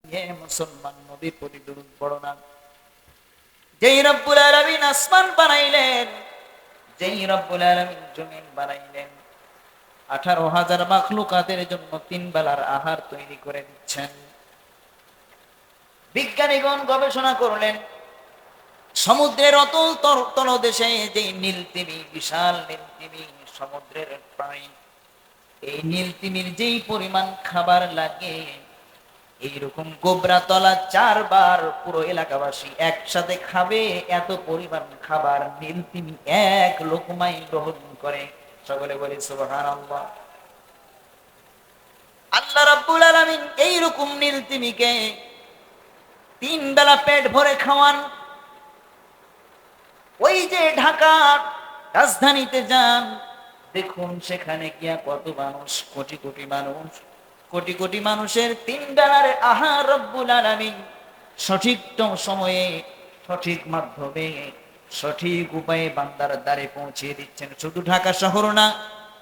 হে মুসলমান, নবীর প্রতি দুরূদ পড়ো না। যেই রব্বুল আলামিন আসমান বানাইলেন, যেই রব্বুল আলামিন জমিন বানাইলেন, 18,000 মাখলুকাতের জন্য 3 বেলার আহার তৈরি করে দিচ্ছেন। বিজ্ঞানীগণ গবেষণা করলেন, সমুদ্রের অতল তলদেশে যে নীলতিমি, বিশাল নীলতিমি সমুদ্রের প্রাণী, এই নীলতিমির যেই পরিমাণ খাবার লাগে, এইরকম গোবরা তলা 4 বার পুরো এলাকাবাসী একসাথে খাবে, এত পরিমাণ খাবার নীলতিমি এক লোকমাই গ্রহণ করে। সকলে বলি সুবহানাল্লাহ। আল্লাহ রাব্বুল আলামিন এইরকম নীলতিমিকে 3 বেলা পেট ভরে খাওয়ান। ওই যে ঢাকা রাজধানীতে যান, দেখুন সেখানে গিয়া কত মানুষ, কোটি কোটি মানুষ, কোটি কোটি মানুষের 3 বেলার আহার রব্বুল আলামিন সঠিক সময়ে, সঠিক মাধ্যমে, সঠিক উপায়ে বান্দার দ্বারে পৌঁছে দিচ্ছেন। শুধু ঢাকা শহর না,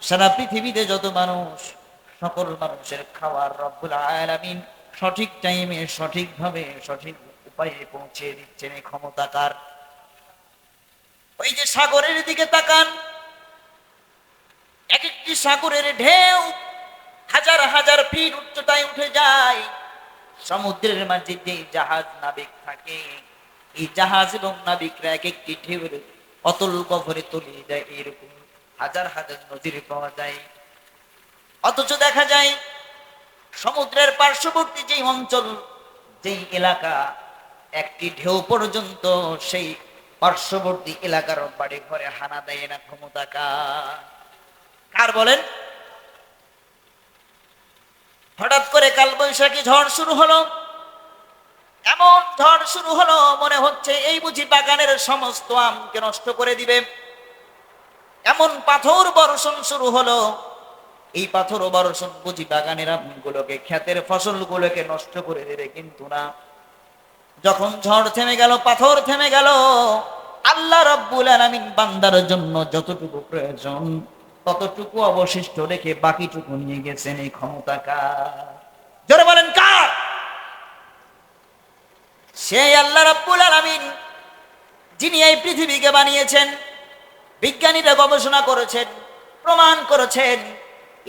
সারা পৃথিবীতে যত মানুষ, সকল মানুষের খাবার রব্বুল আলামিন সঠিক টাইমে, সঠিকভাবে, সঠিক উপায়ে পৌঁছে দিচ্ছেন। এই ক্ষমতাকার। ওই যে সাগরের দিকে তাকান, এক একটি সাগরের ঢেউ হাজার হাজার ফিট উচ্চতায় উঠে যায়। সমুদ্রের মাঝে যে জাহাজ নাবিক থাকে, এই জাহাজ এবং নাবিকরা এক একটি ঢেউয়ের অতল গভীরে তলিয়ে যায়। এরকম হাজার হাজার নদীর পাওয়া যায়। অথচ দেখা যায় সমুদ্রের পার্শ্ববর্তী যে অঞ্চল, যেই এলাকা, একটি ঢেউ পর্যন্ত সেই পার্শ্ববর্তী এলাকার বাড়ি ঘরে হানা দেয় না। ক্ষমতা কার বলেন? হঠাৎ করে কালবৈশাখী ঝড় শুরু হলো। এমন ঝড় শুরু হলো, মনে হচ্ছে এই বুঝি বাগানের সমস্ত আমকে নষ্ট করে দিবে। এমন পাথর বর্ষণ শুরু হলো, এই পাথর বর্ষণ বুঝি বাগানের আমগুলোকে, ক্ষেতের ফসলগুলোকে নষ্ট করে দেবে। কিন্তু না, যখন ঝড় থেমে গেল, পাথর থেমে গেল, আল্লাহ রাব্বুল আলামিন বান্দার জন্য যতটুকু প্রয়োজন ততটুকু অবশিষ্ট রেখে বাকিটুকু নিয়ে গেছেন। এই ক্ষমতা কার? জোরে বলেন কার? সেই আল্লাহ রাব্বুল আলামিন, যিনি এই পৃথিবীকে বানিয়েছেন। বিজ্ঞানীরা গবেষণা করেছেন, প্রমাণ করেছেন,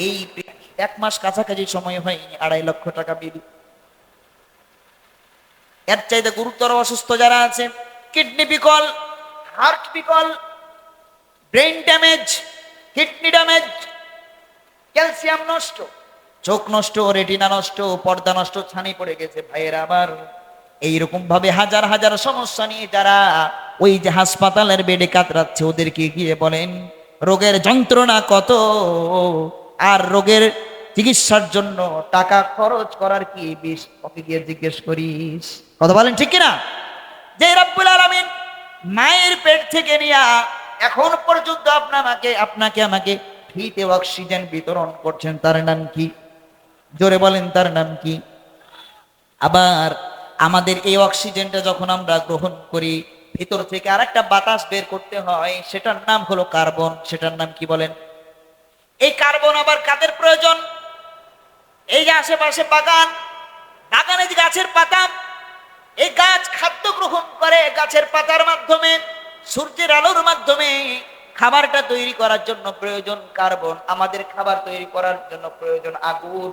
এই 1 মাস কাছাকাছি সময় হয়নি 2.5 লক্ষ টাকা বিল। এর চাইতে গুরুতর অসুস্থ যারা আছে, কিডনি বিকল, হার্ট বিকল, brain damage, kidney damage, calcium নষ্ট, চোখ নষ্ট, রেটিনা নষ্ট, পর্দা নষ্ট, ছানি পড়ে গেছে। ভাইয়েরা আমার, এইরকম ভাবে হাজার হাজার সমস্যা নিয়ে যারা ওই যে হাসপাতালের বেডে কাতরাচ্ছে, ওদেরকে গিয়ে বলেন রোগের যন্ত্রণা কত, আর রোগের চিকিৎসার জন্য টাকা খরচ করার কি বিষ, ওকে গিয়ে জিজ্ঞেস করিস। কথা বলেন ঠিক কিনা? যে রব্বুল আলামিন মায়ের পেট থেকে নিয়ে এখন পর্যন্ত আপনাকে আমাকে ফ্রিতে অক্সিজেন বিতরণ করছেন, তার নাম কি? জোরে বলেন, তার নাম কি? আবার আমাদের এই অক্সিজেনটা যখন আমরা গ্রহণ করি, ভিতর থেকে আরেকটা বাতাস বের করতে হয়, সেটার নাম হলো কার্বন। সেটার নাম কি বলেন? এই কার্বন আবার কাদের প্রয়োজন? এই যে আশেপাশে বাগান, বাগানে যে গাছের পাতা, এই গাছ খাদ্য গ্রহণ করে, গাছের পাতার মাধ্যমে, সূর্যের আলোর মাধ্যমে খাবারটা তৈরি করার জন্য প্রয়োজন কার্বন। আমাদের খাবার তৈরি করার জন্য প্রয়োজন আগুন।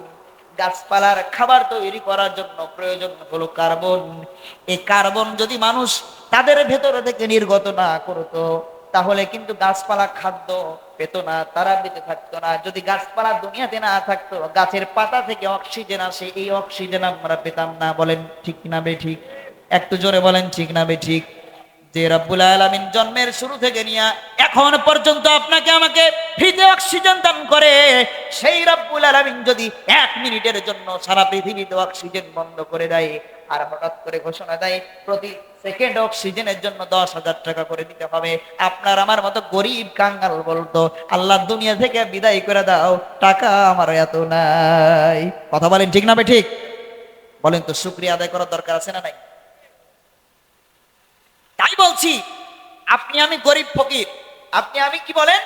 গাছপালার খাবার তৈরি করার জন্য প্রয়োজন হলো কার্বন। এই কার্বন যদি মানুষ তাদের ভেতরে থেকে নির্গত না করতো, তাহলে কিন্তু গাছপালা খাদ্য পেত না, তারা বেঁচে থাকতো না। যদি গাছপালা দুনিয়াতে না থাকতো, গাছের পাতা থেকে অক্সিজেন আসে, এই অক্সিজেন আমরা পেতাম না। বলেন ঠিক না বে ঠিক? একটু জোরে বলেন ঠিক না বে ঠিক? যে রব্বুল আলামিন জন্মের শুরু থেকে নিয়ে এখন পর্যন্ত আপনাকে আমাকে ফ্রিতে অক্সিজেন দান করে, সেই রব্বুল আলামিন যদি 1 মিনিটের জন্য সারা পৃথিবীতে অক্সিজেন বন্ধ করে দেয়, আর হঠাৎ করে ঘোষণা দেয় প্রতি সেকেন্ড অক্সিজেনের জন্য 10,000 টাকা করে দিতে হবে, আপনার আমার মতো গরিব কাঙ্গাল বলতো আল্লাহ দুনিয়া থেকে বিদায় করে দাও, টাকা আমার এত নাই। কথা বলেন ঠিক না বে ঠিক? বলেন তো, শুকরিয়া আদায় করার দরকার আছে না নাই? তাই বলছি, আপনি আমি গরিব ফকির, আপনি আমি কি বলেন?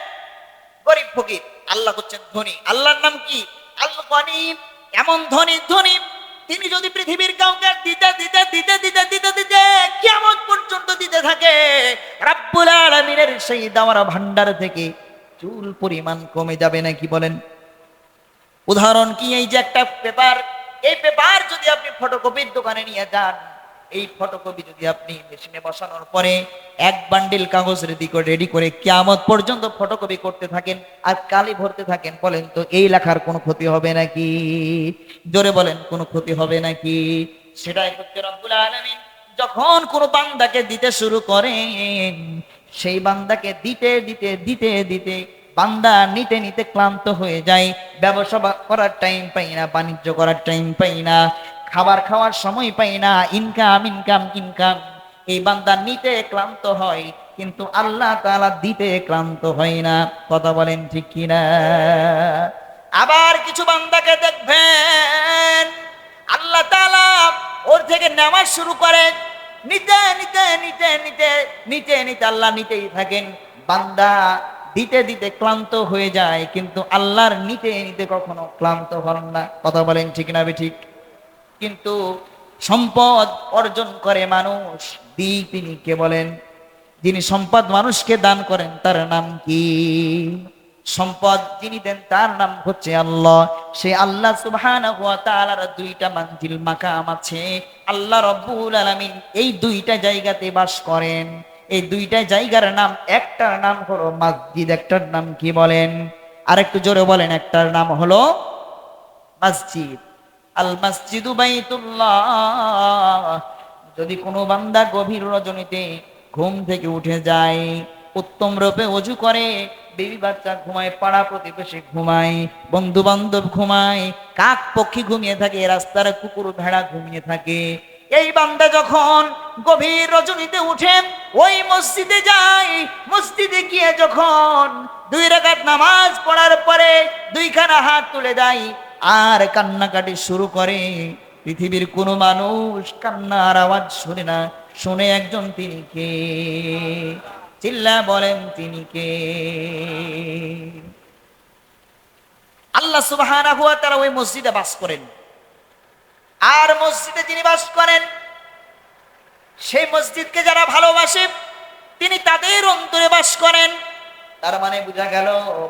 গরিব ফকির। আল্লাহ হচ্ছেন ধনী। আল্লাহর নাম কি? আল গনি। এমন ধনী, তিনি যদি পৃথিবীর কাউকে সেই দেওয়ার ভান্ডার থেকে চুল পরিমাণ কমে যাবে নাকি বলেন? উদাহরণ কি, এই যে একটা পেপার, এই পেপার যদি আপনি ফটোকপির দোকানে নিয়ে যান, এই ফটোকপি যদি আপনি মেশিনে বসানোর পরে এক বান্ডিল কাগজ রেডি করে কিয়ামত পর্যন্ত ফটোকপি করতে থাকেন আর কালি ভরতে থাকেন, বলেন তো এই লেখার কোনো ক্ষতি হবে নাকি? জোরে বলেন, কোনো ক্ষতি হবে নাকি? সেটাই হচ্ছে রব্বুল আলামিন যখন কোনো বান্দাকে দিতে শুরু করেন, সেই বান্দাকে দিতে দিতে দিতে দিতে বান্দা নিতে নিতে ক্লান্ত হয়ে যায়। ব্যবসা করার টাইম পাই না, বাণিজ্য করার টাইম পাই না, খাবার খাওয়ার সময় পাই না, ইনকাম ইনকাম ইনকাম। এই বান্দা নিতে ক্লান্ত হয়, কিন্তু আল্লাহ তাআলা দিতে ক্লান্ত হয় না। কথা বলেন ঠিক কিনা? আবার কিছু বান্দাকে দেখবেন আল্লাহ তাআলা ওর থেকে নেওয়া শুরু করে, নিতে নিতে নিতে নিতে নিতে নিতে আল্লাহ নিতেই থাকেন। বান্দা দিতে দিতে ক্লান্ত হয়ে যায়, কিন্তু আল্লাহর নিতে নিতে কখনো ক্লান্ত হন না। কথা বলেন ঠিক না ঠিক? কিন্তু সম্পদ অর্জন করে মানুষ, তিনি কে বলেন? যিনি সম্পদ মানুষকে দান করেন তার নাম কি? সম্পদ যিনি দেন তার নাম হচ্ছে আল্লাহ। সে আল্লাহ সুবহানাহু ওয়া তাআলার দুইটা মানজিল মাকাম আছে। আল্লাহ রব্বুল আলামিন এই দুইটা জায়গাতে বাস করেন। এই দুইটা জায়গার নাম, একটার নাম হলো মসজিদ, একটার নাম কি বলেন? আরেকটু জোরে বলেন। একটার নাম হলো মসজিদ। আল মসজিদু বাইতুল্লাহ। যদি কোনো বান্দা গভীর রজনীতে ঘুম থেকে উঠে যায়, উত্তম রূপে ওযু করে, বিবি বাচ্চা ঘুমায়, পাড়া প্রতিবেশী ঘুমায়, বন্ধু বান্ধব ঘুমায়, কাক পক্ষী ঘুমিয়ে থাকে, রাস্তার কুকুর ভেড়া ঘুমিয়ে থাকে, এই বান্দা যখন গভীর রজনীতে উঠে ওই মসজিদে যায়, মসজিদে গিয়ে যখন 2 রাকাত নামাজ পড়ার পরে 2খানা হাত তুলে দেয় আর কান্নাকাটি শুরু করে, পৃথিবীর কোনো মানুষ কান্নার আওয়াজ শুনে না। শুনে একজন, তিনি কে? চিল্লা বলেন, তিনি কে? আল্লাহ সুবহানাহু ওয়া তাআলা ওই মসজিদে বাস করেন। আর মসজিদে যিনি বাস করেন, সেই মসজিদকে যারা ভালোবাসে তিনি তাদের অন্তরে বাস করেন। তার মানে বোঝা গেল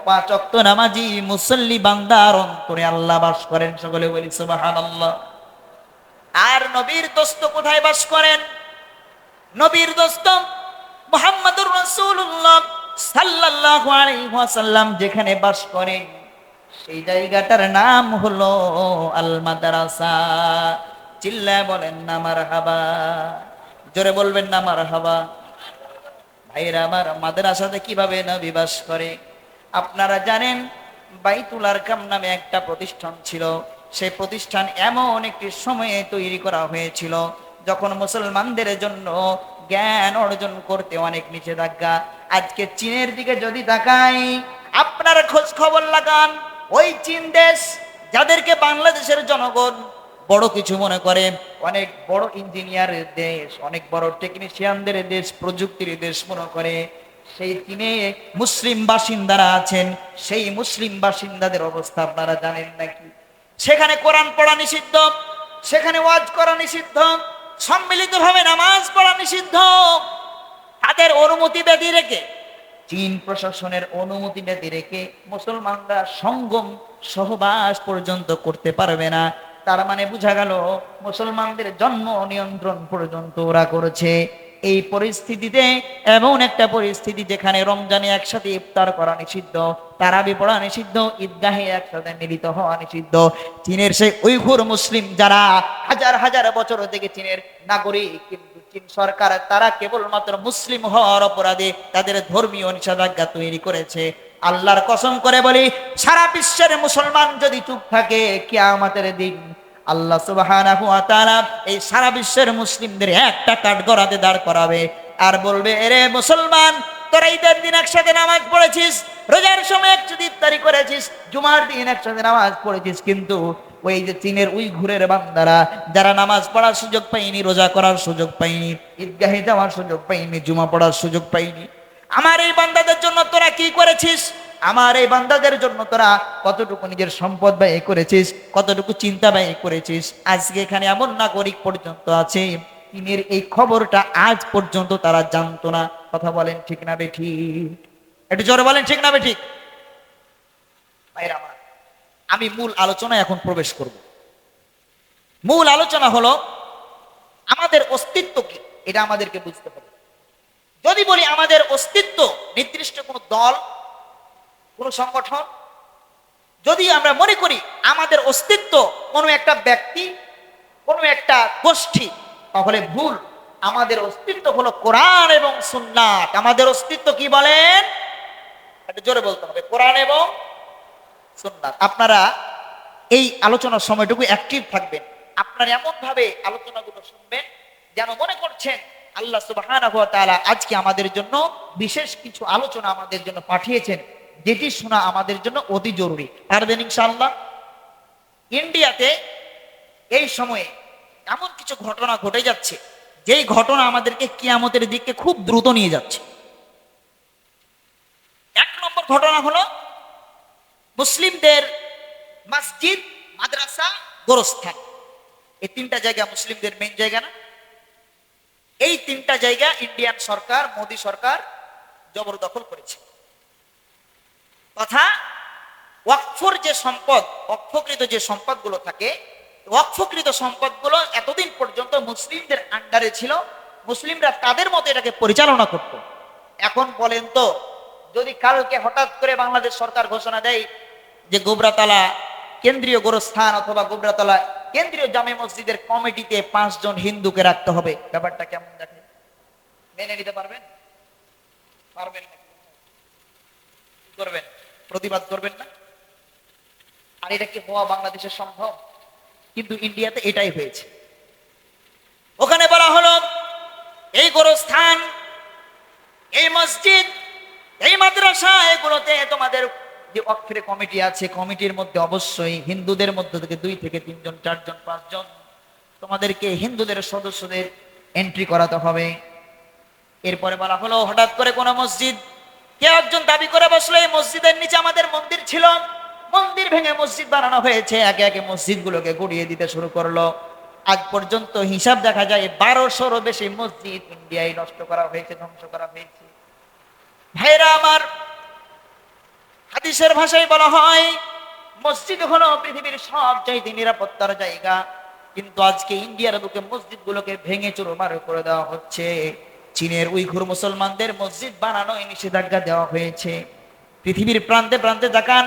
5 ওয়াক্ত নামাজি মুসল্লি বান্দার অন্তরে আল্লাহ বাস করেন। সকলে বলি সুবহানাল্লাহ। আর নবীর দোস্ত কোথায় বাস করেন? নবীর দোস্ত মুহাম্মদুর রাসূলুল্লাহ সাল্লাল্লাহু আলাইহি ওয়াসাল্লাম যেখানে বাস করেন, সেই জায়গাটার নাম হলো আল মাদ্রাসা। চিল্লায় বলেন না মারহাবা। জোরে বলবেন না মারহাবা। ভাইরা আমার, মাদ্রাসাতে কিভাবে নবী বাস করে? আপনারা জানেন বাইতুল আরকাম নামে একটা প্রতিষ্ঠান ছিল। সেই প্রতিষ্ঠান এমন একটি সময়ে তৈরি করা হয়েছিল যখন মুসলমানদের জন্য জ্ঞান অর্জন করতে অনেক নিষেধাজ্ঞা। আজকে চীনের দিকে যদি তাকাই, আপনারা খোঁজ খবর লাগান, ওই চীন দেশ যাদেরকে বাংলাদেশের জনগণ বড় কিছু মনে করে, অনেক বড় ইঞ্জিনিয়ারের দেশ, অনেক বড় টেকনিশিয়ানদের দেশ, প্রযুক্তির দেশ মনে করে, সেই চীনে মুসলিম বাসিন্দারা আছেন। সেই মুসলিম বাসিন্দাদের অবস্থা আপনারা জানেন নাকি? সেখানে কোরআন পড়া নিষিদ্ধ, সেখানে ওয়াজ করা নিষিদ্ধ, সম্মিলিতভাবে নামাজ পড়া নিষিদ্ধ। তাদের অনুমতি ব্যতি রেখে, চীন প্রশাসনের অনুমতি ব্যতি রেখে মুসলমানরা সঙ্গম সহবাস পর্যন্ত করতে পারবে না। তার মানে বোঝা গেল মুসলমানদের জন্ম নিয়ন্ত্রণ পর্যন্ত ওরা করেছে। এই পরিস্থিতিতে, এমন একটা পরিস্থিতি যেখানে রমজানে একসাথে ইফতার করা নিষিদ্ধ, তারাবি পড়া নিষিদ্ধ, ঈদগাহে একসাথে মিলিত হওয়া নিষিদ্ধ, চীনের সেই উইঘুর মুসলিম যারা হাজার হাজার বছর থেকে চীনের নাগরিক, কিন্তু চীন সরকার তারা কেবলমাত্র মুসলিম হওয়ার অপরাধে তাদের ধর্মীয় নিষেধাজ্ঞা তৈরি করেছে। আল্লাহর কসম করে বলি, সারা বিশ্বের মুসলমান যদি চুপ থাকে, কিয়ামতের দিন আল্লাহ সুবহানাহু ওয়া তাআলা এই সারা বিশ্বের মুসলিমদের একটা কাঠগড়াতে দাঁড় করাবে আর বলবে, এরে মুসলমান, তোরা ঈদের দিন একসাথে নামাজ পড়েছিস, রোজার সময় একসাথে ইফতারি করেছিস, জুমার দিন একসাথে নামাজ পড়েছিস, কিন্তু ওই যে চীনের উইঘুরের বান্দারা যারা নামাজ পড়ার সুযোগ পায়নি, রোজা করার সুযোগ পায়নি, ঈদগাহে যাওয়ার সুযোগ পায়নি, জুমা পড়ার সুযোগ পায়নি, আমার এই বান্দাদের জন্য তোরা কি করেছিস? আমার এই বান্দাদের জন্য তোরা কতটুকু নিজের সম্পদ ব্যয় করেছিস, কতটুকু চিন্তা ব্যয় করেছিস? আজকে এখানে এমন নাগরিক পর্যন্ত আছে ফিলিস্তিনের এই খবরটা আজ পর্যন্ত তারা জানতো না। কথা বলেন ঠিক না বেঠিক? একটু জোরে বলেন ঠিক না বেঠিক? ভাইরা আমার, আমি মূল আলোচনায় এখন প্রবেশ করব। মূল আলোচনা হলো আমাদের অস্তিত্ব কি, এটা আমাদেরকে বুঝতে হবে। যদি বলি আমাদের অস্তিত্ব নির্দিষ্ট কোনো দল, কোনো সংগঠন, যদি আমরা মনে করি আমাদের অস্তিত্ব কোনো একটা ব্যক্তি, কোনো একটা গোষ্ঠী, তাহলে ভুল। আমাদের অস্তিত্ব হলো কোরআন এবং সুন্নাত। আমাদের অস্তিত্ব কি বলেন? একটু জোরে বলতে হবে, কোরআন এবং সুন্নাত। আপনারা এই আলোচনার সময়টুকু অ্যাক্টিভ থাকবেন। আপনারা এমন ভাবে আলোচনাগুলো শুনবেন যেন মনে করছেন আল্লাহ সুবহানাহু ওয়া তাআলা আজকে আমাদের জন্য বিশেষ কিছু আলোচনা আমাদের জন্য পাঠিয়েছেন, যেটি শোনা আমাদের জন্য অতি জরুরি। পারবেন ইনশাআল্লাহ? ইন্ডিয়াতে এই সময়ে এমন কিছু ঘটনা ঘটে যাচ্ছে, যেই ঘটনা আমাদেরকে কিয়ামতের দিকে খুব দ্রুত নিয়ে যাচ্ছে। এক নম্বর ঘটনা হলো মুসলিমদের মসজিদ, মাদ্রাসা, গোরস্থান, এই তিনটা জায়গা মুসলিমদের মেইন জায়গা না? এই তিনটা জায়গা ইন্ডিয়ান সরকার, মোদী সরকার জবরদখল করেছে। তথা ওয়াকফর যে সম্পদ, ওয়াকফকৃত যে সম্পদগুলো থাকে, ওয়াকফকৃত সম্পদগুলো এতদিন পর্যন্ত মুসলিমদের আন্ডারে ছিল, মুসলিমরা তাদের মতো এটাকে পরিচালনা করত। এখন বলেন তো, যদি কালকে হঠাৎ করে বাংলাদেশ সরকার ঘোষণা দেয় যে গোবরাতলা কেন্দ্রীয় গোরস্থান অথবা গোবরাতলা কেন্দ্রীয় জামে মসজিদের কমিটিতে 5 জন হিন্দুকে রাখতে হবে, ব্যাপারটা কেমন দেখে? মেনে নিতে পারবেন? পারবেন না? কি করবেন? প্রতিবাদ করবেন না? আর এটা কি হওয়া বাংলাদেশের সম্ভব? কিন্তু ইন্ডিয়াতে এটাই হয়েছে। ওখানে বলা হলো এই গোরস্থান, এই মসজিদ, এই মাদ্রাসা, এগুলোতে তোমাদের যে ওয়াকফের কমিটি আছে, কমিটির মধ্যে অবশ্যই হিন্দুদের মধ্যে থেকে 2 থেকে 3 জন, 4 জন, 5 জন তোমাদেরকে হিন্দুদের সদস্যদের এন্ট্রি করাতে হবে। এরপরে বলা হলো হঠাৎ করে কোন মসজিদ কেউ একজন দাবি করে বসলো এই মসজিদের নিচে আমাদের মন্দির ছিল, মন্দির ভেঙে মসজিদ বানানো হয়েছে। একে একে মসজিদগুলোকে গুড়িয়ে দিতে শুরু করলো। আজ পর্যন্ত হিসাব দেখা যায় 1200-এরও বেশি মসজিদ ইন্ডিয়ায় নষ্ট করা হয়েছে, ধ্বংস করা হয়েছে। ভাইরা আমার, হাদিসের ভাষায় বলা হয় মসজিদ হলো পৃথিবীর সবচাইতে নিরাপত্তার জায়গা, কিন্তু আজকে ইন্ডিয়ার বুকে মসজিদগুলোকে ভেঙে চুরমার করে দেওয়া হচ্ছে। চীনের উইঘুর মুসলমানদের মসজিদ বানানোয় নিষেধাজ্ঞা দেওয়া হয়েছে। পৃথিবীর প্রান্তে প্রান্তে তাকান,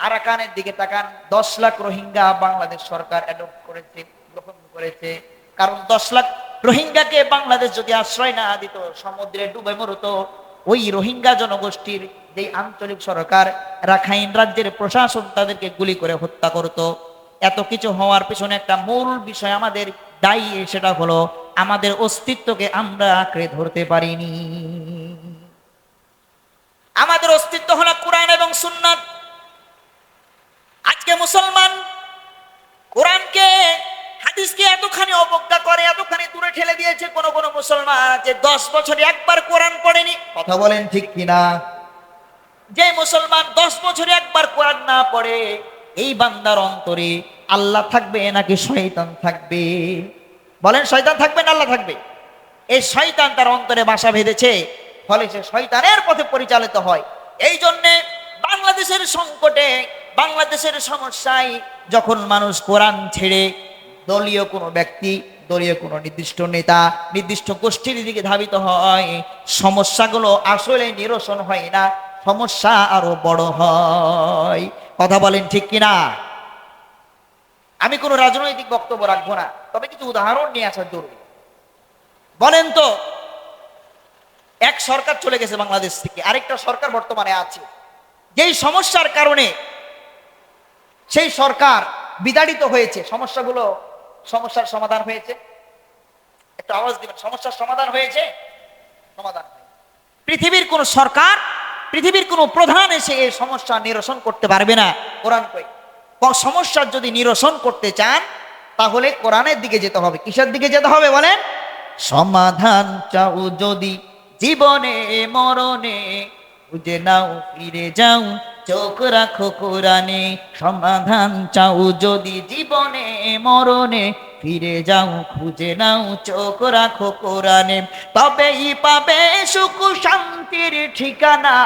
আরাকানের দিকে তাকান, 10 লাখ রোহিঙ্গা বাংলাদেশ সরকার অ্যাডপ্ট করেছে, গ্রহণ করেছে। কারণ 10 লাখ রোহিঙ্গাকে বাংলাদেশ যদি আশ্রয় না দিত, সমুদ্রে ডুবে মরতো। ওই রোহিঙ্গা জনগোষ্ঠীর যে আঞ্চলিক সরকার, রাখাইন রাজ্যের প্রশাসন তাদেরকে গুলি করে হত্যা করত। এত কিছু হওয়ার পিছনে একটা মূল বিষয় আমাদের দায়ী, সেটা হলো আমাদের অস্তিত্বকে আমরা আঁকড়ে ধরতে পারিনি। আমাদের অস্তিত্ব হলো কোরআন এবং সুন্নাত। আজকে মুসলমান কোরআনকে, হাদিসকে এতখানি অবজ্ঞা করে, এতখানি দূরে ঠেলে দিয়েছে। কোন কোন মুসলমান যে 10 বছরে একবার কোরআন পড়েনি, কথা বলেন ঠিক কিনা? যে মুসলমান 10 বছরে একবার কোরআন না পড়ে, এই বান্দার অন্তরে আল্লাহ থাকবে নাকি শয়তান থাকবে? বলেন, শয়তান থাকবে না আল্লাহ থাকবে? এই শয়তান তার অন্তরে বাসা বেঁধেছে, ফলে সে শয়তানের পথে পরিচালিত হয়। এই জন্যে বাংলাদেশের সংকটে, বাংলাদেশের সমস্যায় যখন মানুষ কোরআন ছেড়ে দলীয় কোনো ব্যক্তি, দলীয় কোনো নির্দিষ্ট নেতা, নির্দিষ্ট গোষ্ঠীর দিকে ধাবিত হয়, সমস্যাগুলো আসলে নিরসন হয় না, সমস্যা আরো বড় হয়। কথা বলেন ঠিক কিনা? আমি কোনো রাজনৈতিক বক্তব্য রাখবো না, তবে কিছু উদাহরণ নিয়ে আসা জরুরি। বলেন তো, এক সরকার চলে গেছে বাংলাদেশ থেকে, আরেকটা সরকার বর্তমানে আছে। যেই সমস্যার কারণে সেই সরকার বিতাড়িত হয়েছে, সমস্যার সমাধান হয়েছে? একটা আওয়াজ দিবেন, সমস্যার সমাধান হয়েছে? সমাধান হয়েছে। পৃথিবীর কোন সরকার, পৃথিবীর কোন প্রধান এসে এই সমস্যা নিরসন করতে পারবে না। কোরআন কই, সমস্যার যদি নিরসন করতে চান তাহলে কোরআনের দিকে যেতে হবে। কিসের দিকে যেতে হবে বলেন? সমাধান চাও যদি জীবনে মরণে, বুঝে নাও ফিরে যাও, চোখ রাখো কোরআনে। সমাধান চাও যদি জীবনে মরণে, ফিরে যাও খুঁজে নাও চোখ রাখো কোরআনে, তবেই পাবে সুখ শান্তির ঠিকানা,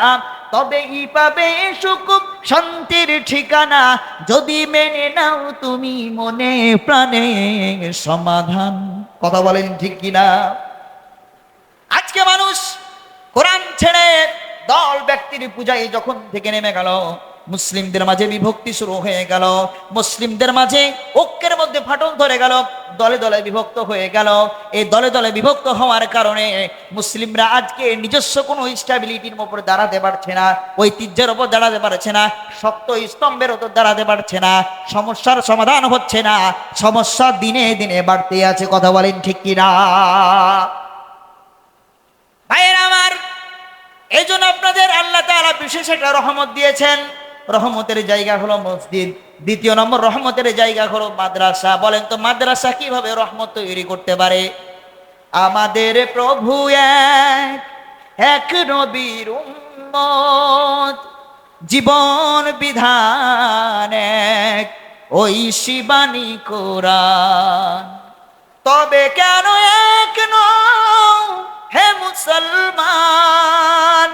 তবেই পাবে সুখ শান্তির ঠিকানা, যদি মেনে নাও তুমি মনে প্রাণে সমাধান। কথা বলেন ঠিক কিনা? আজকে মানুষ কোরআন ছেড়ে দল ব্যক্তির পূজায় যখন থেকে নেমে গেল, মুসলিমদের মাঝে বিভক্তি শুরু হয়ে গেল, মুসলিমদের মাঝে ঐক্যের মধ্যে ফাটল ধরে গেল, দলে দলে বিভক্ত হয়ে গেল। এই দলে দলে বিভক্ত হওয়ার কারণে মুসলিমরা আজকে নিজস্ব কোনো স্টেবিলিটির উপর দাঁড়াতে পারছে না, ঐতিহ্যের উপর দাঁড়াতে পারছে না, শক্ত স্তম্ভের উপর দাঁড়াতে পারছে না, সমস্যার সমাধান হচ্ছে না, সমস্যা দিনে দিনে বাড়তে আছে। কথা বলেন ঠিক কিনা? ভাইয়েরা আমার, এই জন্য আপনাদের আল্লাহ তাআলা বিশেষ একটা রহমত দিয়েছেন। রহমতের জায়গা হলো মসজিদ, দ্বিতীয় নম্বর রহমতের জায়গা হলো মাদ্রাসা। বলেন তো মাদ্রাসা কিভাবে রহমত তৈরি করতে পারে? আমাদের প্রভু এক, এক নবীর উম্মত, জীবন বিধান এক, ওই শিবানী কোরআন। তবে কেন এক নও হে মুসলমান,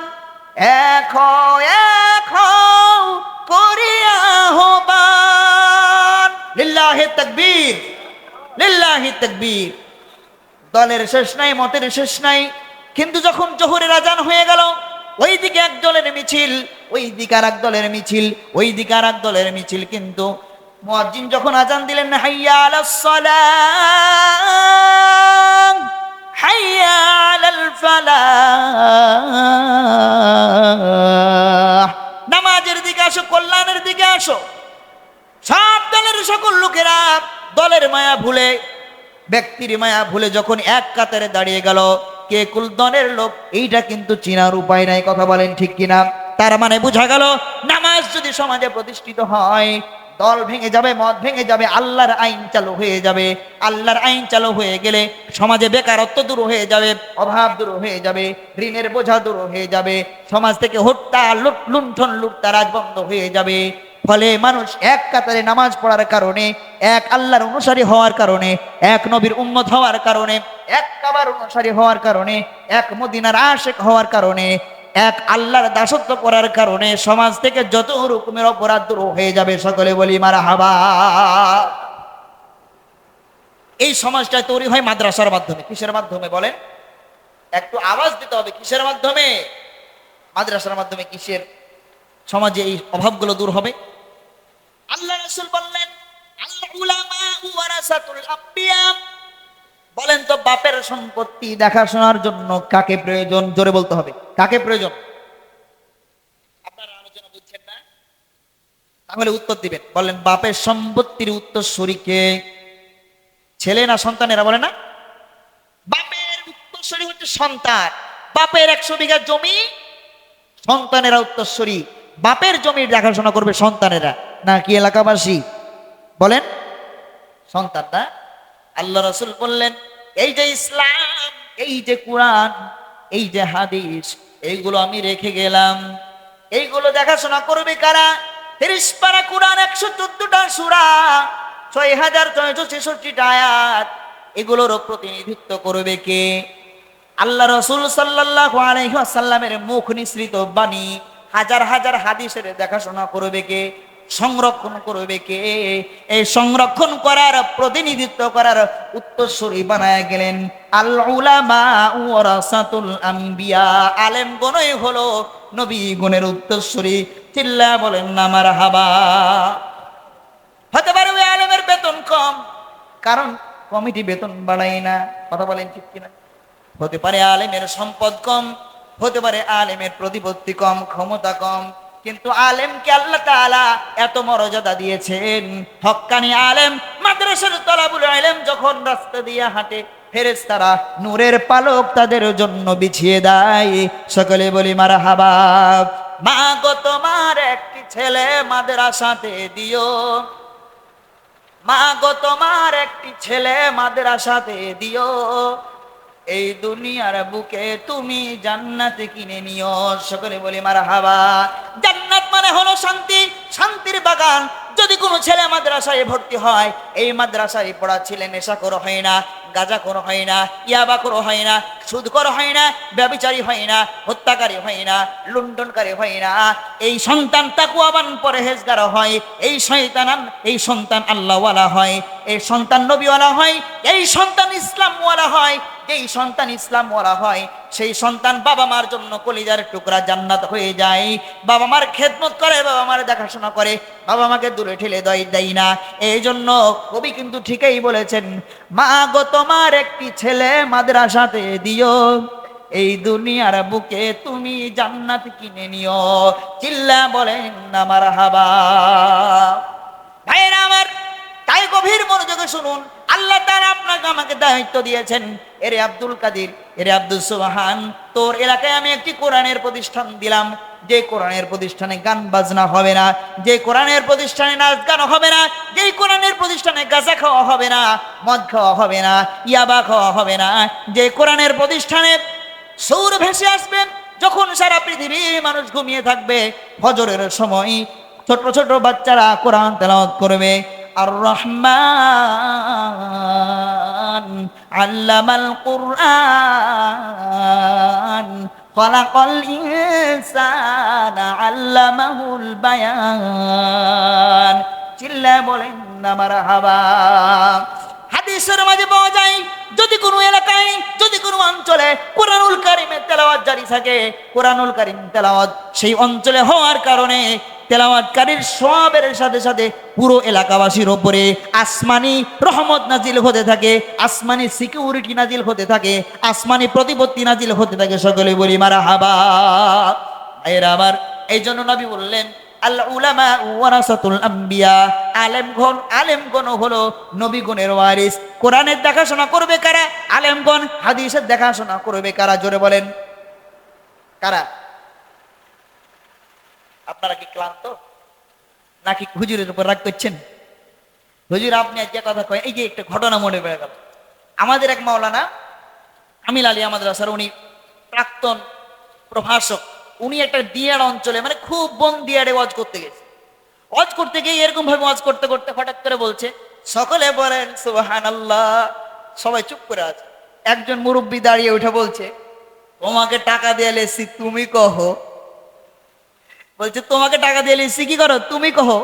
এক হও, এক হও করিয়া আহ্বান। লিল্লাহি তাকবীর, লিল্লাহি তাকবীর। দলের শেষ নাই, মতের শেষ নাই, কিন্তু যখন জোহরের আজান হয়ে গেল, ওই দিকে এক দলের মিছিল, ওই দিকে আর এক দলের মিছিল, ওই দিকে আর এক দলের মিছিল, কিন্তু মুয়াজ্জিন যখন আজান দিলেন, হাইয়া আলাস সালাম, হাইয়া আলাল ফালাহ, নামাজের দিকে আসো, কল্যাণের দিকে আসো, সব দলের সকল লোকেরা দলের মায়া ভুলে, ব্যক্তির মায়া ভুলে যখন এক কাতারে দাঁড়িয়ে গেল, কে কুল দলের লোক এইটা কিন্তু চিনার উপায় নাই। কথা বলেন ঠিক কিনা? তার মানে বোঝা গেল, নামাজ যদি সমাজে প্রতিষ্ঠিত হয়, দল ভেঙে যাবে, মত ভেঙে যাবে, আল্লাহর আইন চালু হয়ে যাবে। আল্লাহর আইন চালু হয়ে গেলে সমাজে বেকারত্ব দূর হয়ে যাবে, অভাব দূর হয়ে যাবে, ঋণের বোঝা দূর হয়ে যাবে, সমাজ থেকে হত্যা, লুণ্ঠন, লুটতারাজ বন্ধ হয়ে যাবে। ফলে মানুষ এক কাতারে নামাজ পড়ার কারণে, এক আল্লাহর অনুসারী হওয়ার কারণে, এক নবীর উম্মত হওয়ার কারণে, এক কাবার অনুসারী হওয়ার কারণে, এক মদিনার আশিক হওয়ার কারণে, এক আল্লাহর দাসত্ব করার কারণে সমাজ থেকে যত রকমের অপরাধ দূর হয়ে যাবে। সকলে বলি মারহাবা। এই সমাজটা তৈরি হয় মাদ্রাসার মাধ্যমে। কিসের মাধ্যমে বলেন? একটু আওয়াজ দিতে হবে। কিসের মাধ্যমে? মাদ্রাসার মাধ্যমে। কিসের? সমাজে এই অভাবগুলো দূর হবে। আল্লাহ রাসূল বললেন, আল উলামা ওয়ারাসাতুল আম্বিয়া। বলেন তো বাপের সম্পত্তি দেখাশোনার জন্য কাকে প্রয়োজন? জোরে বলতে হবে, কাকে প্রয়োজন? আপনারা আলোচনা বুঝছেন না? তাহলে উত্তর দিবেন। বলেন বাপের সম্পত্তির উত্তরসূরি কে? ছেলে না সন্তানেরা? বলে না, বাপের উত্তরসূরি হচ্ছে সন্তান। বাপের 100 বিঘা জমি, সন্তানেরা উত্তরসূরি। বাপের জমির দেখাশোনা করবে সন্তানেরা, নাকি এলাকাবাসী? বলেন, সন্তান না? আল্লাহ রাসূল বললেন, এই যে ইসলাম, এই যে কোরআন, এই যে হাদিস, এইগুলো আমি রেখে গেলাম, এইগুলো দেখাশোনা করবে কারা? 30 পারা কোরআন, 114টা সূরা, 6666টা আয়াত, এগুলোর প্রতিনিধিত্ব করবে কে? আল্লাহ রাসূল সাল্লাল্লাহু আলাইহি ওয়াসাল্লামের মুখ নিঃসৃত বাণী, হাজার হাজার হাদিসের দেখাশোনা করবে কে? সংরক্ষণ করবে কে? এই সংরক্ষণ করার, প্রতিনিধিত্ব করার উত্তরসূরি বানায় গেলেন আল উলামা ওয়ারাসাতুল আম্বিয়া। আলেম গণই হলো নবী গণের উত্তরসূরি। চিল্লা বলেন না মারহাবা। হতে পারে ওই আলেমের বেতন কম, কারণ কমিটি বেতন বাড়ায় না। কথা বলেন ঠিক কিনা? হতে পারে আলেমের সম্পদ কম, হতে পারে আলেমের প্রতিপত্তি কম, ক্ষমতা কম, কিন্তু আলেমকে আল্লাহ তাআলা এত মর্যাদা দিয়েছেন। হক্কানি আলেম, মাদ্রাসার তলাবুল ইলম যখন রাস্তা দিয়ে হাঁটে, ফেরেশতারা নূরের পালক তাদের জন্য বিছিয়ে দেয়। সকলে বলি মারহাবা। মা গো তোমার একটি ছেলে মাদ্রাসাতে দিও, মা গো তোমার একটি ছেলে মাদ্রাসাতে দিও, এই দুনিয়ার বুকে তুমি জান্নাতে কিনে নিও। সকলে বলি মারহাবা। জান্নাত মানে হলো শান্তি, শান্তির বাগান। যদি কোনো ছেলে মাদ্রাসায় ভর্তি হয়, এই মাদ্রাসায় পড়া ছেলে নেশাখোর হয় না, গাঁজাখোর হয় না, ইয়াবাখোর হয় না, সুদখোর হয় না, ব্যভিচারী হয় না, হত্যাকারী হয় না, লুণ্ঠনকারী হয় না, এই সন্তান তাকওয়াবান পরহেজগার হয়, এই সন্তান আল্লাহওয়ালা হয়, এই সন্তান নবীওয়ালা হয়, এই সন্তান ইসলামওয়ালা হয়। যেই সন্তান ইসলামওয়ালা হয় সেই সন্তান বাবা মার জন্য কলিজার টুকরা জান্নাত হয়ে যায়। বাবা মার খেদমত করে, বাবা মার দেখাশোনা করে, বাবা মাকে দূরে ঠেলে দেয় না। এই জন্য কবি কিন্তু ঠিকই বলেছেন, মা গো তোমার একটি ছেলে মাদ্রাসাতে দিও, এই দুনিয়ার বুকে তুমি জান্নাত কিনে নিও। চিল্লা বলেন না মারহাবা। ভাইরা আমার, তাই গভীর মনোযোগে শুনুন, আল্লাহ তাআলা আপনাকে আমাকে দায়িত্ব দিয়েছেন, এরে আব্দুল কাদের, এরে আব্দুল সুবহান, তোর এলাকায় আমি একটি কোরআনের প্রতিষ্ঠান দিলাম, যে কোরআনের প্রতিষ্ঠানে গান বাজনা হবে না, যে কোরআনের প্রতিষ্ঠানে নাচ গান হবে না, যেই কোরআনের প্রতিষ্ঠানে গাঁজা খাওয়া হবে না, মদ খাওয়া হবে না, ইয়াবা খাওয়া হবে না, যে কোরআনের প্রতিষ্ঠানে সৌর ভেসে আসবে, যখন সারা পৃথিবীর মানুষ ঘুমিয়ে থাকবে, ফজরের সময় ছোট ছোট বাচ্চারা কোরআন তেলাওয়াত করবে। আর রহমান আল্লামাল কুরআন খলাকাল ইনসানা আল্লামাহুল বায়ান। চিল্লা বলেন না মারহাবা। হাদিসের মাঝে পাওয়া যায়, যদি কোনো এলাকায়, যদি কোনো অঞ্চলে কোরআনুল কারীমের তেলাওয়াত জারি থাকে, কোরআনুল কারীম তেলাওয়াত সেই অঞ্চলে হওয়ার কারণে তেলাওয়াতকারীর সওয়াবের সাথে সাথে পুরো এলাকাবাসীর উপরে আসমানি রহমত নাজিল হতে থাকে, আসমানি সিকিউরিটি নাজিল হতে থাকে, আসমানি প্রতিপত্তি নাজিল হতে থাকে। সকলে বলি মারহাবা। এরা আবার এই জন্য নবী বললেন, আল উলামা ওয়ারাসাতুল আম্বিয়া, আলেমগণ হলো নবীগণের ওয়ারিস। কোরআনের দেখাশোনা করবে কারা? আলেমগণ। হাদিসের দেখাশোনা করবে কারা? জোরে বলেন কারা? আপনারা কি ক্লান্ত নাকি হুজুরের উপর রাগ করছেন? হুজুর আপনি যে কথা কয়, এই যে একটা ঘটনা মনে পড়ে গেল। আমাদের এক মাওলানা আমিল আলিয়া মাদ্রাসার, উনি প্রাক্তন প্রভাষক, উনি একটা দিয়ার অঞ্চলে, মানে খুব বন দিয়ারে ওয়াজ করতে গেছে। ওয়াজ করতে গিয়ে এরকম ভাবে ওয়াজ করতে করতে হঠাৎ করে বলছে, সকলে বলেন সুবহানাল্লাহ। সবাই চুপ করে আছে। একজন মুরব্বী দাঁড়িয়ে উঠে বলছে, তোমাকে টাকা দিয়ে এসেছি, তুমি কহো। বলছে, তোমাকে টাকা দিয়ে এসেছি, কি করো তুমি কহো।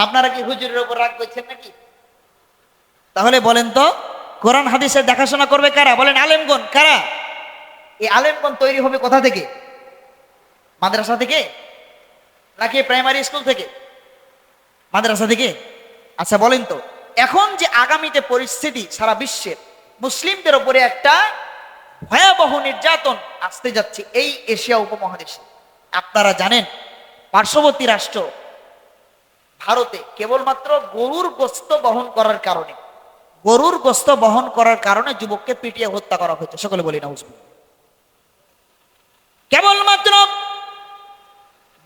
আপনারা কি হুজুরের উপর রাগ করছেন নাকি? তাহলে বলেন তো, কোরআন হাদিসের দেখাশোনা করবে কারা? বলেন আলেমগণ। কারা? এই আলেমগণ তৈরি হবে কোথা থেকে? মাদ্রাসা থেকে নাকি প্রাইমারি স্কুল থেকে? মাদ্রাসা থেকে। আচ্ছা বলেন তো, এখন যে আগামীতে পরিস্থিতি সারা বিশ্বের মুসলিমদের উপরে একটা ভয়াবহ নির্যাতন আসতে যাচ্ছে এই এশিয়া উপমহাদেশে। আপনারা জানেন, পার্শ্ববর্তী রাষ্ট্র ভারতে কেবলমাত্র গরুর গোস্ত বহন করার কারণে যুবককে পিটিয়ে হত্যা করা হয়েছে। সকলে বলি না কেবলমাত্র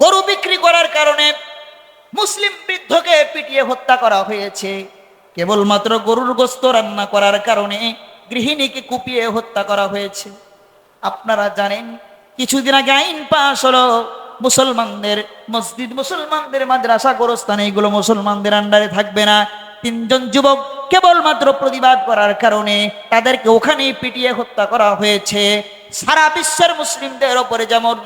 গরু বিক্রি করার কারণে মুসলিম বৃদ্ধকে পিটিয়ে হত্যা করা হয়েছে। কেবলমাত্র গরুর গোস্ত রান্না করার কারণে গৃহিণীকে কুপিয়ে হত্যা করা হয়েছে। আপনারা জানেন, কিছুদিন আগে আইন পাস হলো, মুসলমানদের মসজিদ, মুসলমানদের মাদ্রাসা, গোরস্থান এগুলো মুসলমানদের আন্ডারে থাকবে না। 3 জন যুবক কেবলমাত্র প্রতিবাদ করার কারণে তাদেরকে ওখানেই পিটিয়ে হত্যা করা হয়েছে। সারা বিশ্বের মুসলিমদের উপরে যেমন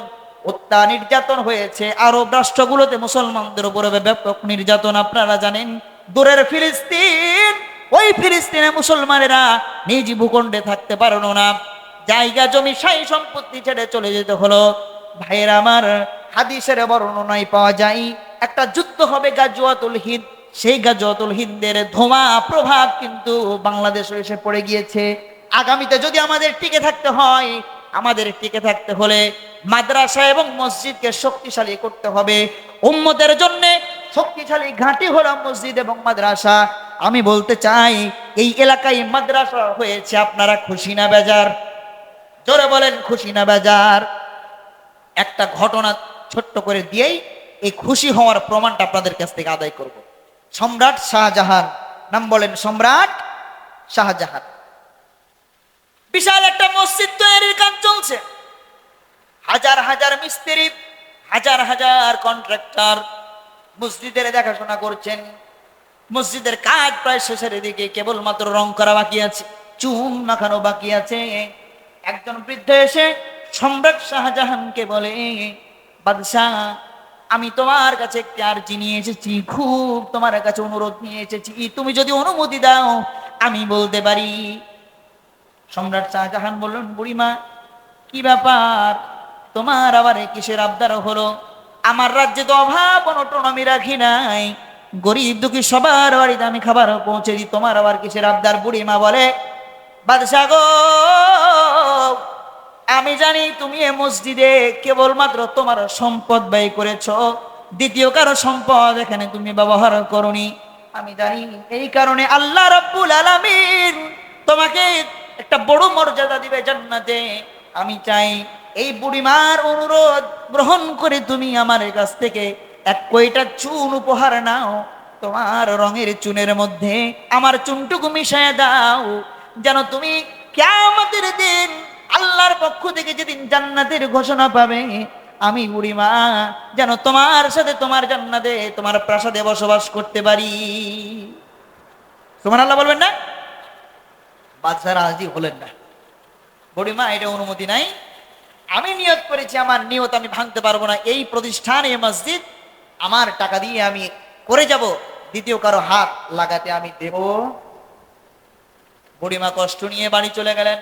হত্যা নির্যাতন হয়েছে, আরব রাষ্ট্রগুলোতে মুসলমানদের উপরে ব্যাপক নির্যাতন। আপনারা জানেন, দূরের ফিলিস্তিন, ওই ফিলিস্তিনে মুসলমানেরা নিজ ভূখণ্ডে থাকতে পারলো না, জায়গা জমি সাই সম্পত্তি ছেড়ে চলে যেতে হলো। ভাইয়ের আমার, হাদিসের বর্ণনায় পাওয়া যায় একটা যুদ্ধ হবে গাজওয়াতুল হিন্দ। সেই গাজওয়াতুল হিন্দের ধোঁয়া প্রভাব কিন্তু বাংলাদেশে এসে পড়ে গিয়েছে। আগামীতে যদি আমাদের টিকে থাকতে হয়, আমাদের টিকে থাকতে হলে মাদ্রাসা এবং মসজিদকে শক্তিশালী করতে হবে। উম্মতের জন্য শক্তিশালী ঘাঁটি হলো মসজিদ এবং মাদ্রাসা। আমি বলতে চাই, এই এলাকায় মাদ্রাসা হয়েছে, আপনারা খুশি না বেজার? জোরে বলেন খুশি না বেজার? একটা ঘটনা ছোট্ট করে দিয়েই এই খুশি হওয়ার প্রমাণটা আপনাদের কাছ থেকে আদায় করব। সম্রাট শাহজাহান, নাম বলেন, সম্রাট শাহজাহান। বিশাল একটা মসজিদ তৈরির কাজ চলছে, হাজার হাজার মিস্ত্রি, হাজার হাজার কন্ট্রাক্টর মসজিদের দেখাশোনা করছেন। মসজিদের কাজ প্রায় শেষের দিকে, কেবলমাত্র রং করা বাকি আছে, চুন মাখানো বাকি আছে। একজন বৃদ্ধ এসে সম্রাট শাহজাহানকে বলে, বাদশাহ, আমি তোমার কাছে একটি আরজি নিয়ে এসেছি, খুব তোমার কাছে অনুরোধ নিয়ে এসেছি, তুমি যদি অনুমতি দাও আমি বলতে পারি। সম্রাট শাহজাহান বললেন, বুড়িমা, কি ব্যাপার, তোমার আবার কিসের আবদার হলো? আমার রাজ্যে তো অভাব অনটন আমি রাখি নাই, গরিব দুঃখী সবার বাড়িতে আমি খাবার পৌঁছে দিই, তোমার আবার কিসের আবদার? বুড়িমা বলে, বাদশাহ গো, আমি জানি তুমি এ মসজিদে কেবলমাত্র তোমার সম্পদ ব্যয় করেছ, দ্বিতীয় কারো সম্পদ এখানে তুমি ব্যবহার করনি। আমি জানি, এই কারণে আল্লাহ রাব্বুল আলামিন তোমাকে একটা বড় মর্যাদা দিবে জান্নাতে। আমি চাই এই বুড়িমার অনুরোধ গ্রহণ করে তুমি আমার কাছ থেকে এক কয়টা চুন উপহার নাও, তোমার রঙের চুনের মধ্যে আমার চুনটুকু মিশিয়ে দাও, যেন তুমি কিয়ামতের দিন আল্লাহর পক্ষ থেকে যেদিন জান্নাতের ঘোষণা পাবে, আমি বুড়িমা যেন তোমার সাথে তোমার জান্নাতে তোমার প্রাসাদে বসবাস করতে পারি। সুবহানাল্লাহ বলবেন না? বাদশা রাজি হলেন না। বুড়িমা, এটা অনুমতি নাই, আমি নিয়ত করেছি, আমার নিয়ত আমি ভাঙতে পারবো না, এই প্রতিষ্ঠান এই মসজিদ আমার টাকা দিয়ে আমি করে যাব, দ্বিতীয় কারো হাত লাগাতে আমি দেব। বুড়িমা কষ্ট নিয়ে বাড়ি চলে গেলেন।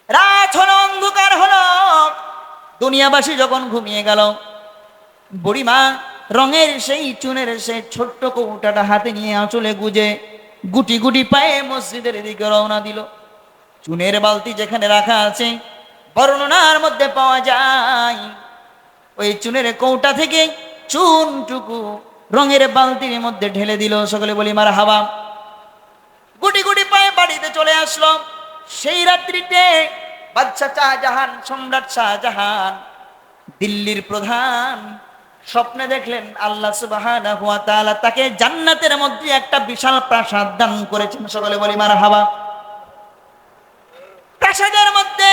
রাত হলো, অন্ধকার হলো, দুনিয়াবাসী যখন ঘুমিয়ে গেল, বুড়িমা রঙের সেই চুনের সেই ছোট্ট কৌটাটা হাতে নিয়ে আঁচলে গুজে গুটি গুটি পায়ে মসজিদের দিকে রওনা দিল। চুনের বালতি যেখানে রাখা আছে, বর্ণনার মধ্যে পাওয়া যায় ওই চুনের কৌটা থেকে চুনটুকু রঙের বালতির মধ্যে ঢেলে দিল। সকলে বলি মারহাবা। গুটি গুটি পায়ে বাড়িতে চলে আসলো। সেই রাত্রিতে বাদশা শাহজাহান, সম্রাট শাহজাহান, দিল্লির প্রধান, স্বপ্নে দেখলেন আল্লাহ সুবহানাহু ওয়া তাআলা তাকে জান্নাতের মধ্যে একটা বিশাল প্রাসাদ দান করেছেন। সকলে বলি মারহাবা। প্রাসাদের মধ্যে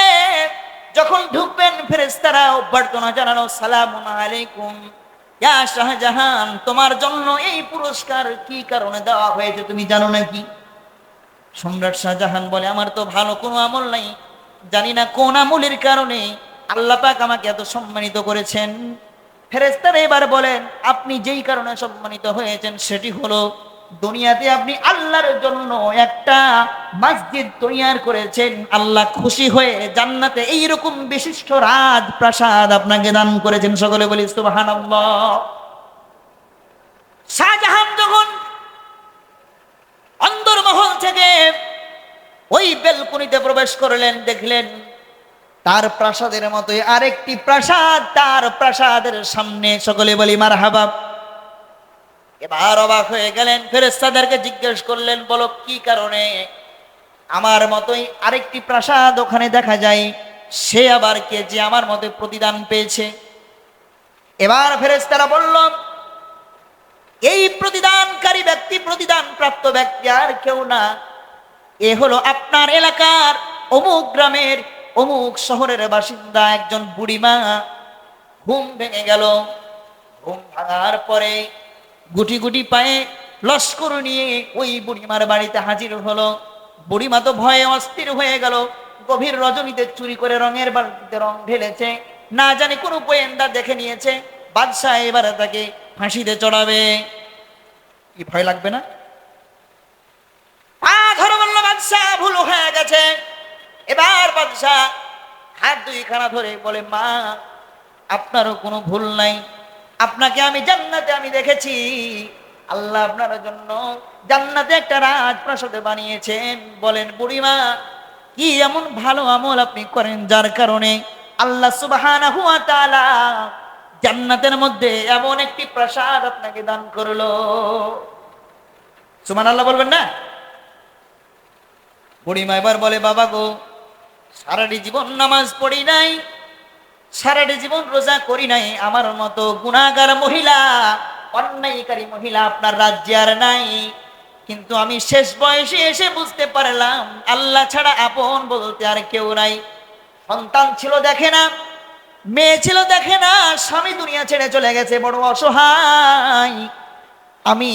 যখন ঢুকবেন, ফেরেশতারা অভ্যর্থনা জানালো, সালামুন আলাইকুম ইয়া শাহজাহান, তোমার জন্য এই পুরস্কার কি কারণে দেওয়া হয়েছে তুমি জানো নাকি? সম্রাট শাহজাহান বলে, আমার তো ভালো কোনো আমল নাই, জানি না কোন আমলের কারণে আল্লাহ পাক আমাকে এত সম্মানিত করেছেন। ফেরেশতারা এবার বলেন, আপনি যেই কারণে সম্মানিত হয়েছেন সেটি হলো দুনিয়াতে আপনি আল্লাহর জন্য একটা মসজিদ তৈরি করেছেন, আল্লাহ খুশি হয়ে জান্নাতে এইরকম বিশিষ্ট রাজপ্রাসাদ আপনাকে দান করেছেন। সকলে বলি সুবহানাল্লাহ। শাহজাহান যখন অন্দরমহল থেকে ওই বেলকুনিতে প্রবেশ করলেন, দেখলেন তার প্রাসাদের মতোই আরেকটি প্রাসাদ তার প্রাসাদের সামনে। সকলে বলি মারহাবা। এবার অবাক হয়ে গেলেন, ফেরেশতাদেরকে জিজ্ঞেস করলেন, বলো কি কারণে আমার মতোই আরেকটি প্রাসাদ ওখানে দেখা যায়, সে আবার কে যে আমার মতো প্রতিদান পেয়েছে? এবার ফেরেশতারা বলল, এই প্রতিদানকারী ব্যক্তি, প্রতিদান প্রাপ্ত ব্যক্তি আর কেউ না, এ হলো আপনার এলাকার অমুক গ্রামের অমুক শহরের বাসিন্দা একজন বুড়িমা। ঘুম ভেঙে গেল। ঘুম ভাঙার পরে গুটি গুটি পায়ে লস্কর নিয়ে ওই বুড়িমার বাড়িতে হাজির হলো। বুড়িমা তো ভয়ে অস্থির হয়ে গেল। গভীর রজনীতে চুরি করে রঙের বালতিতে রং ঢেলেছে, না জানি কোনো গোয়েন্দা দেখে নিয়েছে। বাদশাহ এবারে তাকে ফাঁসিতে চড়াবে। কি ভয় লাগবে না? পা ধরে বলল, বাদশাহ ভুল হয়ে গেছে। এবার বাদশাহ হাত দুইখানা ধরে বলে, মা, আপনারও কোনো ভুল নাই, আপনাকে আমি জান্নাতে আমি দেখেছি, আল্লাহ আপনার জন্য জান্নাতে একটা রাজপ্রাসাদ বানিয়েছেন। বলেন বুড়িমা, কি এমন ভালো আমল আপনি করেন যার কারণে আল্লাহ সুবহানাহু ওয়া তাআলা জান্নাতের মধ্যে এমন একটি প্রাসাদ আপনাকে দান করলো? সুবহানাল্লাহ বলবেন না? বুড়িমা এবার বলে, বাবা গো, সারাটি জীবন নামাজ পড়ি নাই, সারাটি জীবন রোজা করি নাই, আমার মতো গুনাহগার মহিলা, অন্যায়কারী মহিলা আপনার রাজ্যে আর নাই। কিন্তু আমি শেষ বয়সে এসে বুঝতে পারলাম আল্লাহ ছাড়া আপন বলতে আর কেউ নাই। সন্তান ছিল দেখে না, মেয়ে ছিল দেখে না স্বামী দুনিয়া ছেড়ে চলে গেছে, বড় অসহায়। আমি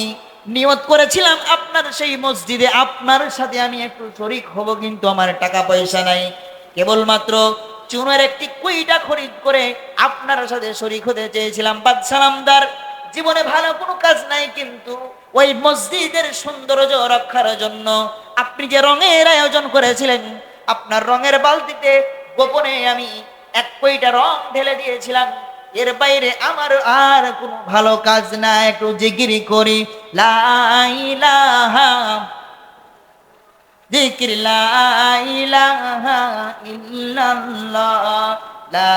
নিয়ত করেছিলাম আপনার সেই মসজিদে আপনার সাথে আমি একটু শরিক হব, কিন্তু আমার টাকা পয়সা নাই, কেবলমাত্র চুনের একটি কুইটা খরিদ করে আপনার সাথে শরিক হতে চেয়েছিলাম। বাদশালামদার জীবনে ভালো কোনো কাজ নাই, কিন্তু ওই মসজিদের সৌন্দর্য রক্ষার জন্য আপনি যে রঙের আয়োজন করেছিলেন, আপনার রঙের বালতিতে গোপনে আমি এক কইটা রং ঢেলে দিয়েছিলাম। এর বাইরে আমার আর কোনো ভালো কাজ না। একটু জিকির করি লা ইলাহা, জিকির লা ইলাহা ইল্লাল্লাহ, লা